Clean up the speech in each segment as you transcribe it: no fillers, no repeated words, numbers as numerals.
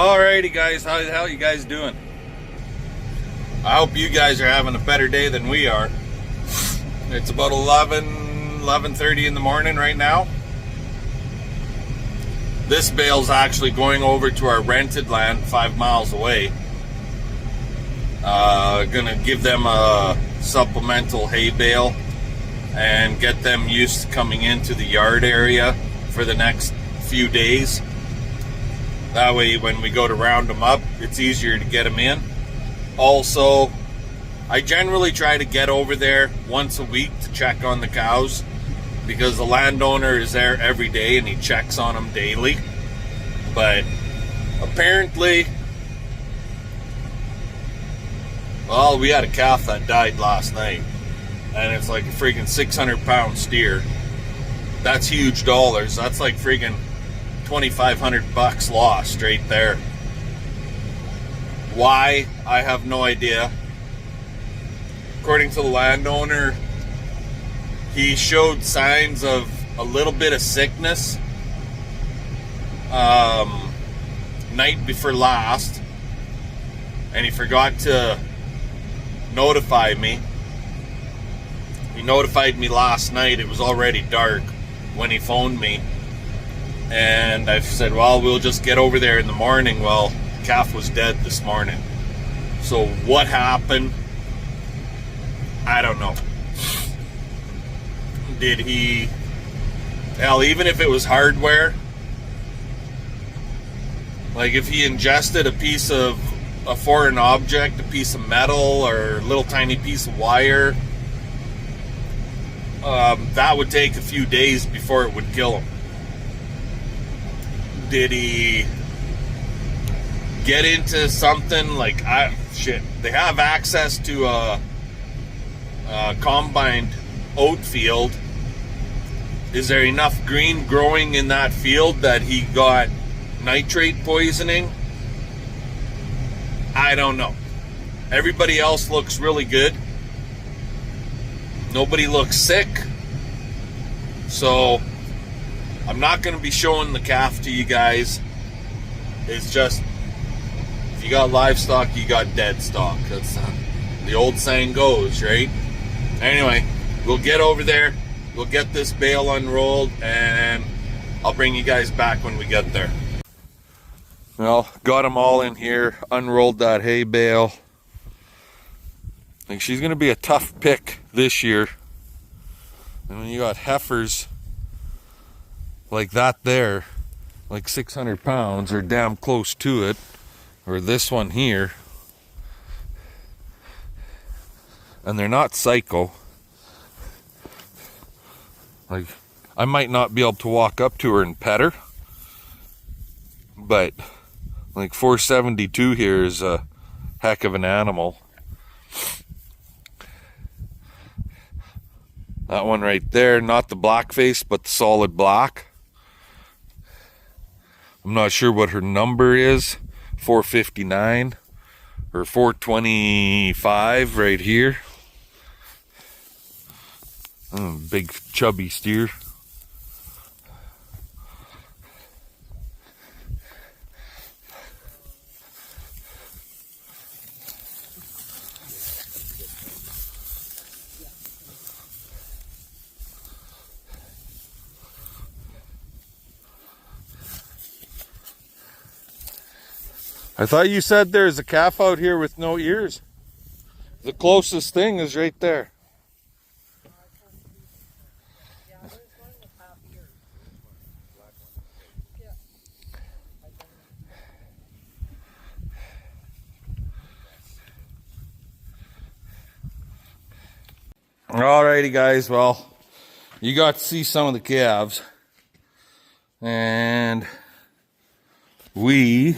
Alrighty guys, how the hell you guys doing? I hope you guys are having a better day than we are. It's about 11:30 in the morning right now. This bale's actually going over to our rented land 5 miles away. Gonna give them a supplemental hay bale and get them used to coming into the yard area for the next few days. That way when we go to round them up, it's easier to get them in. Also, I generally try to get over there once a week to check on the cows because the landowner is there every day and he checks on them daily. But apparently, well, we had a calf that died last night and it's like a freaking 600-pound steer. That's huge dollars. That's like freaking $2,500 lost right there. Why? I have no idea. According to the landowner, he showed signs of a little bit of sickness night before last, and he forgot to notify me. He notified me last night. It was already dark when he phoned me. And I said, well, we'll just get over there in the morning. Well, the calf was dead this morning. So what happened? I don't know. Did he... Hell, even if it was hardware, like if he ingested a piece of a foreign object, a piece of metal or a little tiny piece of wire, that would take a few days before it would kill him. Did he get into something like, they have access to a combined oat field. Is there enough green growing in that field that he got nitrate poisoning? I don't know. Everybody else looks really good. Nobody looks sick. So I'm not going to be showing the calf to you guys. It's just, if you got livestock, you got dead stock. That's the old saying goes, right? Anyway, we'll get over there. We'll get this bale unrolled, and I'll bring you guys back when we get there. Well, got them all in here. Unrolled that hay bale. I think she's going to be a tough pick this year. And when you got heifers like that there, like 600 pounds or damn close to it, or this one here, and they're not psycho, like I might not be able to walk up to her and pet her, but like 472 here is a heck of an animal. That one right there, not the black face but the solid black. I'm not sure what her number is, 459 or 425 right here. Big chubby steer. I thought you said there's a calf out here with no ears. The closest thing is right there. Alrighty guys, well, you got to see some of the calves, and we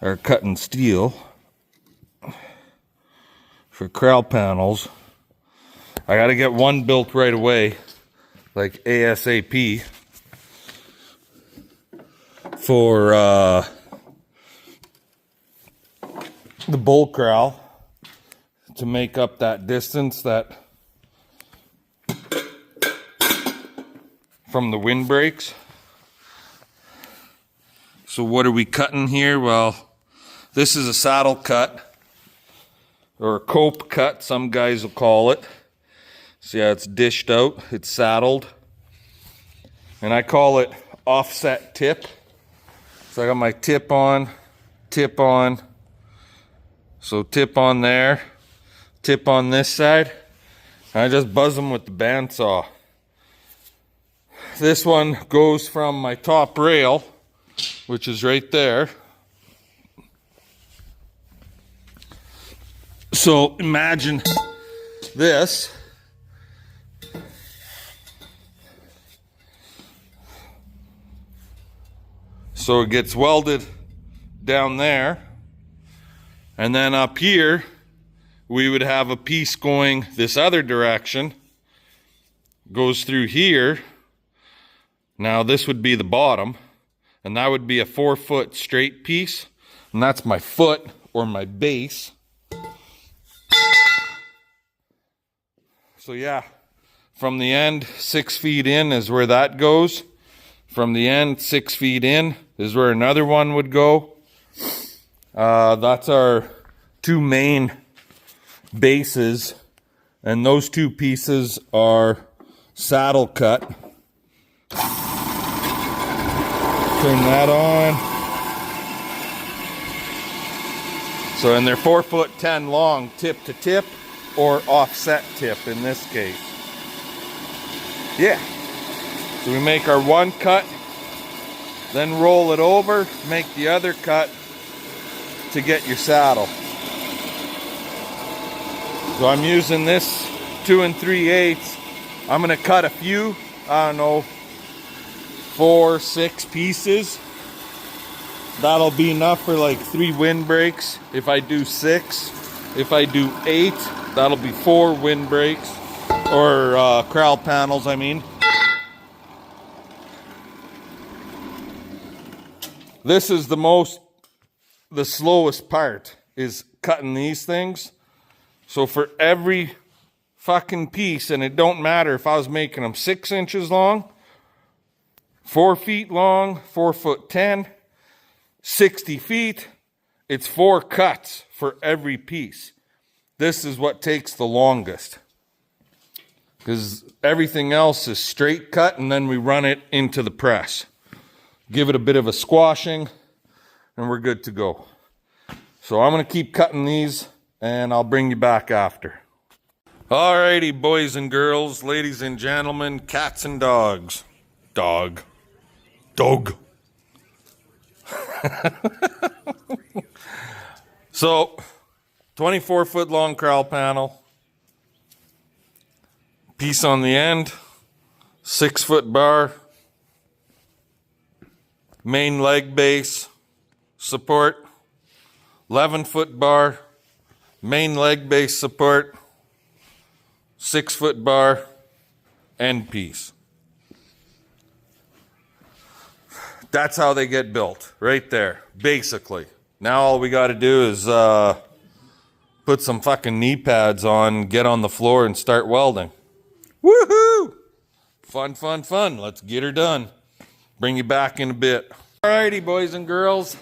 are cutting steel for corral panels. I got to get one built right away, like ASAP, for the bull corral to make up that distance that from the windbreaks. So what are we cutting here? Well, this is a saddle cut, or a cope cut, some guys will call it. See how it's dished out, it's saddled. And I call it offset tip. So I got my tip on. So tip on there, tip on this side. I just buzz them with the bandsaw. This one goes from my top rail, which is right there. So imagine this. So it gets welded down there. And then up here, we would have a piece going this other direction. Goes through here. Now this would be the bottom. And that would be a 4-foot straight piece. And that's my foot or my base. So yeah, from the end, 6 feet in is where that goes. From the end, 6 feet in is where another one would go. That's our two main bases. And those two pieces are saddle cut. Turn that on. So, and they're 4'10" long, tip to tip, or offset tip in this case. Yeah. So we make our one cut, then roll it over, make the other cut to get your saddle. So I'm using this 2 3/8. I'm gonna cut a few, I don't know, 4, 6 pieces. That'll be enough for like 3 windbreaks. If I do 6, if I do 8, that'll be 4 windbreaks, or corral panels, I mean. This is the slowest part, is cutting these things. So for every fucking piece, and it don't matter if I was making them 6 inches long, 4 feet long, 4'10", 60 feet, it's 4 cuts for every piece. This is what takes the longest, because everything else is straight cut, and then we run it into the press. Give it a bit of a squashing, and we're good to go. So I'm going to keep cutting these, and I'll bring you back after. Alrighty, boys and girls, ladies and gentlemen, cats and dogs. Dog. So, 24-foot long corral panel. Piece on the end. 6-foot bar. Main leg base support. 11-foot bar. Main leg base support. 6-foot bar. End piece. That's how they get built, right there, basically. Now all we got to do is put some fucking knee pads on, get on the floor, and start welding. Woohoo! Fun, fun, fun. Let's get her done. Bring you back in a bit. Alrighty, boys and girls.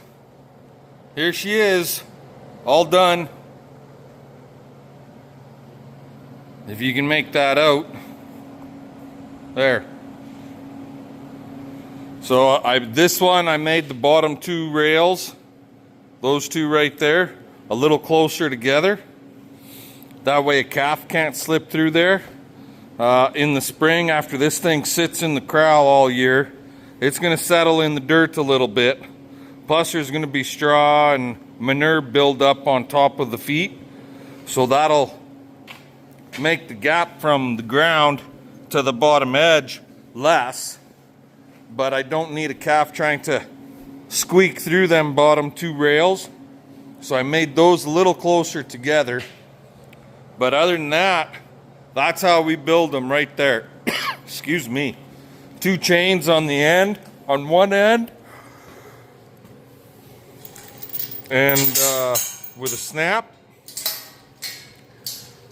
Here she is, all done. If you can make that out. There. So this one, I made the bottom 2 rails, those 2 right there, a little closer together. That way a calf can't slip through there. In the spring, after this thing sits in the corral all year, it's going to settle in the dirt a little bit. Plus there's going to be straw and manure build up on top of the feet. So that'll make the gap from the ground to the bottom edge less. But I don't need a calf trying to squeak through them bottom 2 rails. So I made those a little closer together. But other than that, that's how we build them right there. Excuse me. 2 chains on the end, on one end. And with a snap.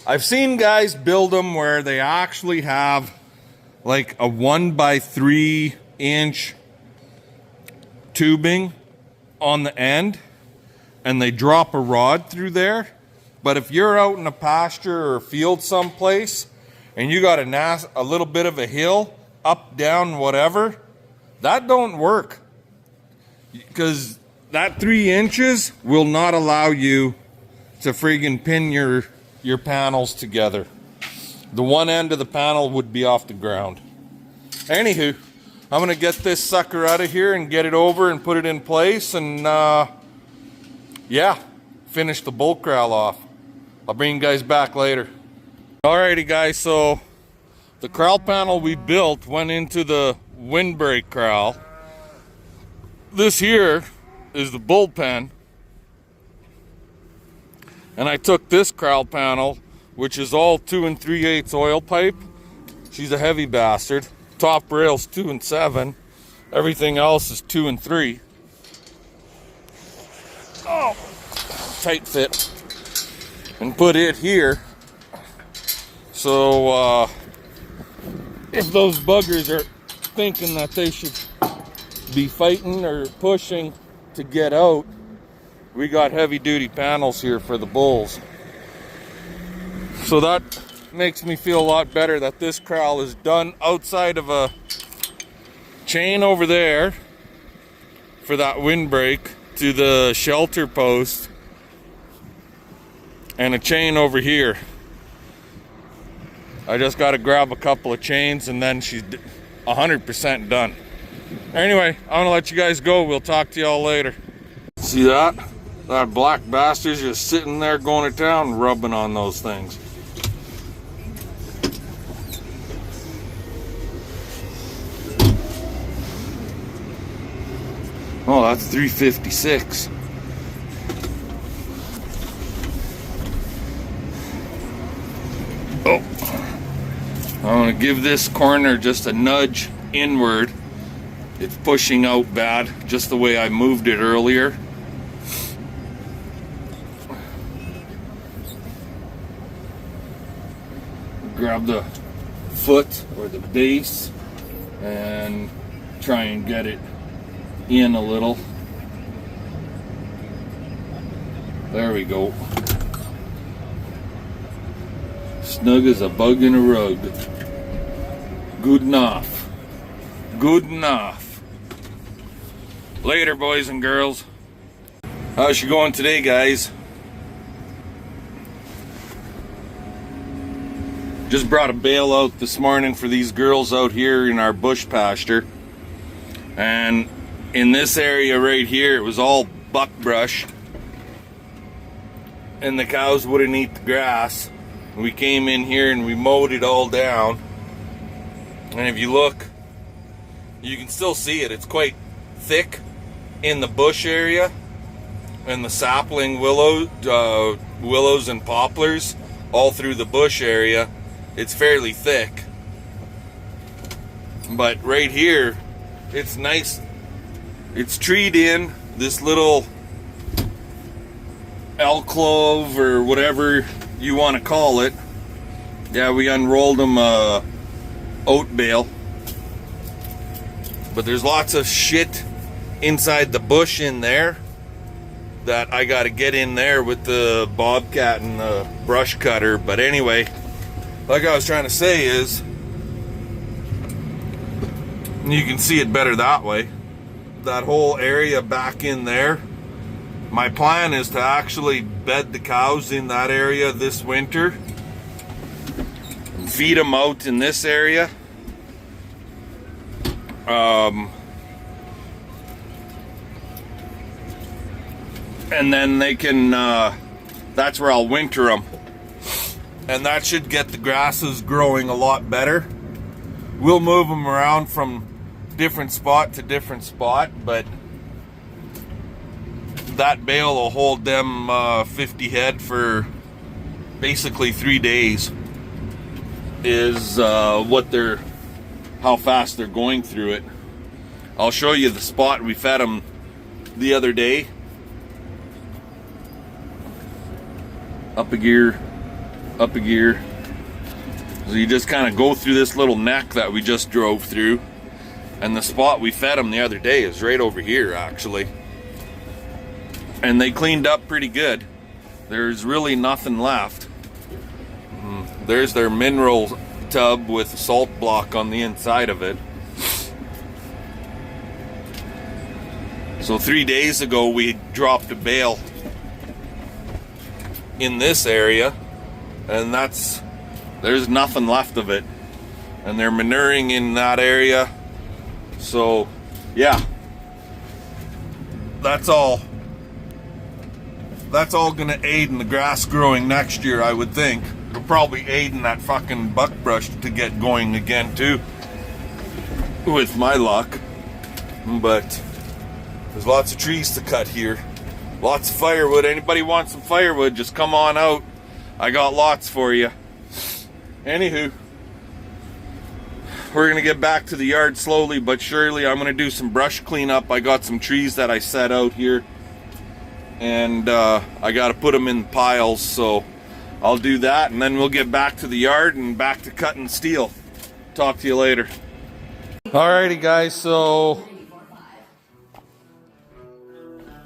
I've seen guys build them where they actually have like a 1x3 inch tubing on the end, and they drop a rod through there. But if you're out in a pasture or field someplace and you got a little bit of a hill, up, down, whatever, that don't work, because that 3 inches will not allow you to friggin' pin your panels together. The one end of the panel would be off the ground. Anywho, I'm gonna get this sucker out of here and get it over and put it in place, and yeah, finish the bull corral off. I'll bring you guys back later. Alrighty guys, so the corral panel we built went into the windbreak corral. This here is the bullpen, and I took this corral panel, which is all 2 3/8 oil pipe. She's a heavy bastard. Top rail's 2 7. Everything else is 2 3. Oh, tight fit. And put it here. So if those buggers are thinking that they should be fighting or pushing to get out, we got heavy duty panels here for the bulls. So that makes me feel a lot better that this corral is done outside of a chain over there for that windbreak to the shelter post, and a chain over here. I just got to grab a couple of chains and then she's 100% done. Anyway, I'm gonna let you guys go. We'll talk to y'all later. See that? That black bastard's just sitting there going to town rubbing on those things. Oh, that's 356. Oh, I'm gonna give this corner just a nudge inward. It's pushing out bad, just the way I moved it earlier. Grab the foot or the base and try and get it in a little. There we go. Snug as a bug in a rug. Good enough. Good enough. Later, boys and girls. How's she going today, guys? Just brought a bale out this morning for these girls out here in our bush pasture. And in this area right here, it was all buckbrush. And the cows wouldn't eat the grass. We came in here and we mowed it all down. And if you look, you can still see it. It's quite thick in the bush area. And the sapling willows and poplars all through the bush area. It's fairly thick. But right here, it's nice. It's treed in. This little alcove or whatever you want to call it. Yeah, we unrolled them oat bale. But there's lots of shit inside the bush in there that I got to get in there with the bobcat and the brush cutter. But anyway, like I was trying to say is, you can see it better that way. That whole area back in there, my plan is to actually bed the cows in that area this winter and feed them out in this area. And then they can, that's where I'll winter them. And that should get the grasses growing a lot better. We'll move them around from different spot to different spot, but that bale will hold them 50 head for basically 3 days is how fast they're going through it. I'll show you the spot we fed them the other day. Up a gear, So you just kind of go through this little neck that we just drove through. And the spot we fed them the other day is right over here, actually. And they cleaned up pretty good. There's really nothing left. There's their mineral tub with a salt block on the inside of it. So 3 days ago we dropped a bale in this area, and there's nothing left of it. And they're manuring in that area. So yeah, that's all gonna aid in the grass growing next year, I would think. It'll probably aid in that fucking buckbrush to get going again too, with my luck. But there's lots of trees to cut here, lots of firewood. Anybody wants some firewood, just come on out. I got lots for you. Anywho, we're gonna get back to the yard slowly but surely. I'm gonna do some brush cleanup. I got some trees that I set out here, and I gotta put them in piles, so I'll do that, and then we'll get back to the yard and back to cutting steel. Talk to you later. Alrighty guys, so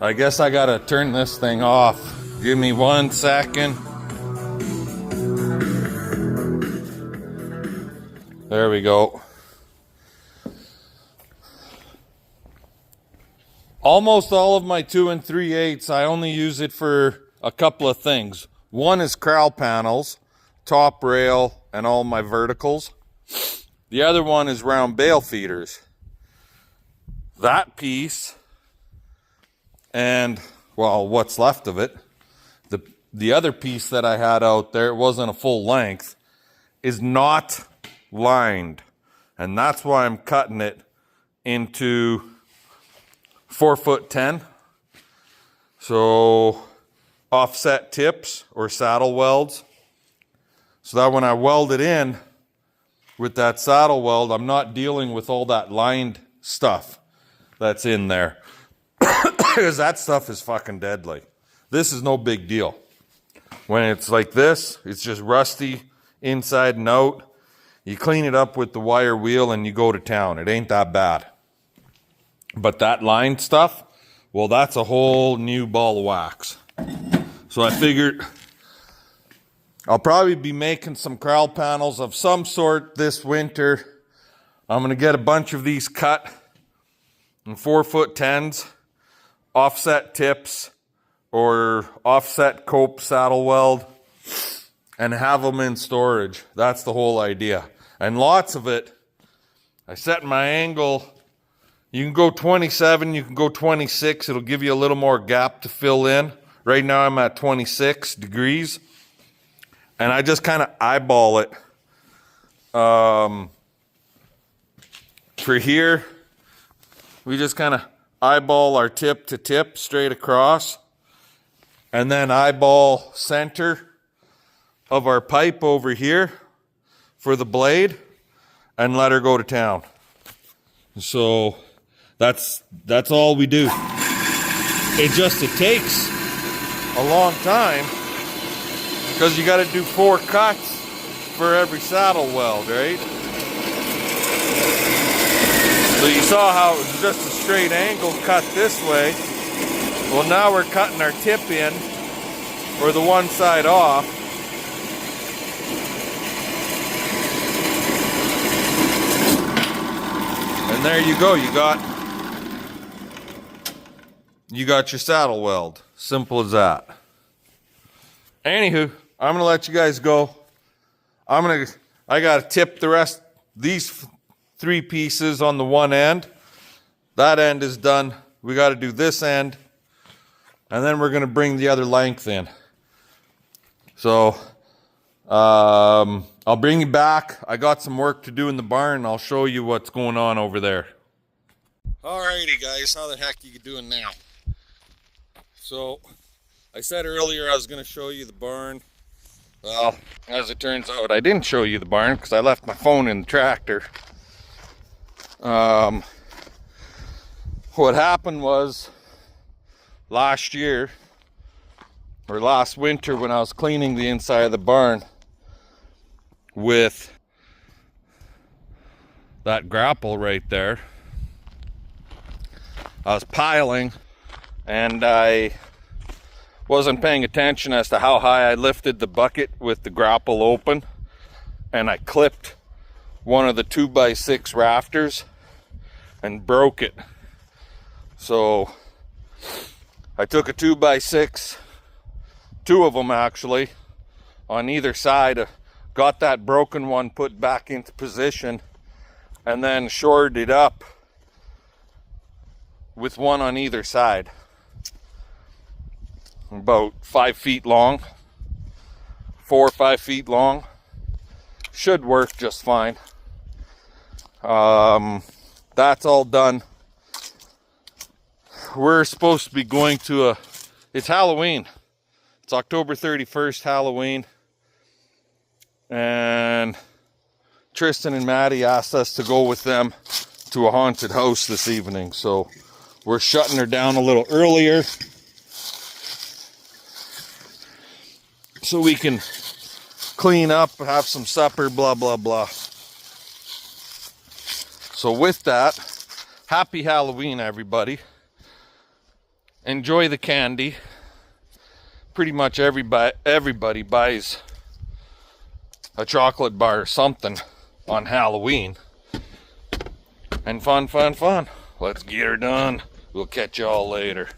I guess I gotta turn this thing off. Give me 1 second. There we go. Almost all of my 2 3/8, I only use it for a couple of things. One is corral panels, top rail, and all my verticals. The other one is round bale feeders. That piece, and well, what's left of it, the other piece that I had out there, it wasn't a full length, is not lined, and that's why I'm cutting it into 4'10". So offset tips or saddle welds, so that when I weld it in with that saddle weld, I'm not dealing with all that lined stuff that's in there. Because that stuff is fucking deadly. This is no big deal. When it's like this, it's just rusty inside and out. You clean it up with the wire wheel and you go to town. It ain't that bad. But that lined stuff, well, that's a whole new ball of wax. So I figured I'll probably be making some corral panels of some sort this winter. I'm going to get a bunch of these cut in 4'10", offset tips or offset cope saddle weld, and have them in storage. That's the whole idea. And lots of it, I set my angle. You can go 27, you can go 26. It'll give you a little more gap to fill in. Right now I'm at 26 degrees. And I just kind of eyeball it. For here, we just kind of eyeball our tip to tip straight across. And then eyeball center of our pipe over here for the blade, and let her go to town. So that's all we do. It takes a long time because you got to do 4 cuts for every saddle weld, right? So you saw how it was just a straight angle cut this way. Well, now we're cutting our tip in, or the one side off. And there you go, you got your saddle weld. Simple as that. Anywho, I'm gonna let you guys go. I gotta tip the rest, these 3 pieces on the one end. That end is done. We gotta do this end, and then we're gonna bring the other length in. So, I'll bring you back. I got some work to do in the barn. I'll show you what's going on over there. Alrighty guys, how the heck are you doing now? So, I said earlier I was going to show you the barn. Well, as it turns out, I didn't show you the barn because I left my phone in the tractor. What happened was, last year, or last winter when I was cleaning the inside of the barn, with that grapple right there. I was piling and I wasn't paying attention as to how high I lifted the bucket with the grapple open, and I clipped one of the 2x6 rafters and broke it. So I took a 2x6, two of them actually, on either side, got that broken one put back into position, and then shored it up with one on either side. About 5 feet long, 4 or 5 feet long. Should work just fine. That's all done. We're supposed to be going to it's Halloween. It's October 31st, Halloween. And Tristan and Maddie asked us to go with them to a haunted house this evening. So we're shutting her down a little earlier so we can clean up, have some supper, blah, blah, blah. So with that, happy Halloween, everybody. Enjoy the candy. Pretty much everybody buys a chocolate bar or something on Halloween. And fun, fun, fun. Let's get her done. We'll catch y'all later.